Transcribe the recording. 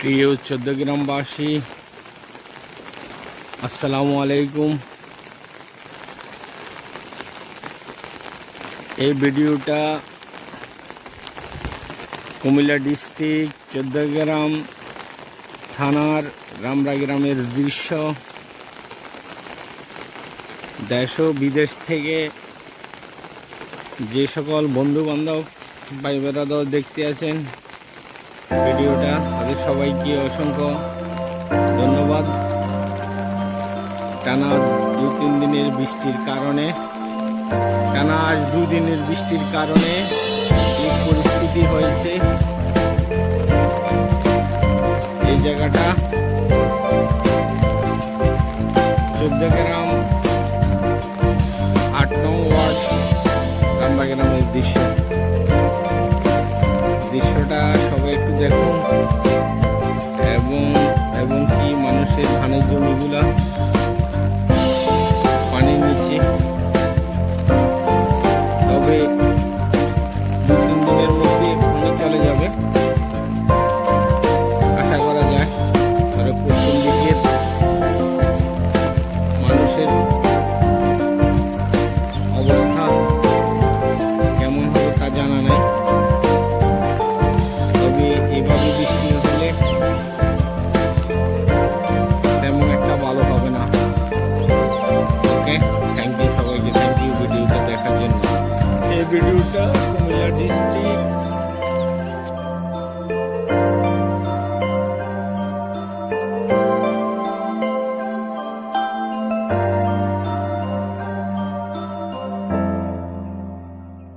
প্রিয় চৌদ্দগ্রামবাসী, আসসালামু আলাইকুম। এই ভিডিওটা কুমিল্লা ডিস্ট্রিক্ট চৌদ্দগ্রাম থানার রামরা গ্রামের দৃশ্য। দেশ ও বিদেশ থেকে যে সকল বন্ধু বান্ধব ভাই বেরাদার দেখতে আছেন ভিডিওটা, তাদের সবাইকে অসংখ্য ধন্যবাদ। টানা আজ 2-3 দিনের বৃষ্টির কারণে এই পরিস্থিতি হয়েছে। এই জায়গাটা চৌদ্দগ্রাম 8 নং ওয়ার্ড রামরা গ্রামের দৃশ্যটা সবাই একটু দেখুন, এবং কি মানুষের ধানের জমিগুলা পানির নিচে। তবে 2-3 দিনের মধ্যে পানি চলে যাবে আশা করা যায়। তবে প্রথম দিকের মানুষের অবস্থা কেমন হবে তা জানা নাই। তবে এভাবে বৃষ্টি হলে তেমন একটা ভালো হবে না। ওকে, থ্যাংক ইউ সবাইকে, থ্যাংক ইউ ভিডিওটা দেখার জন্য। এই ভিডিওটা কুমিল্লা ডিস্ট্রিক্ট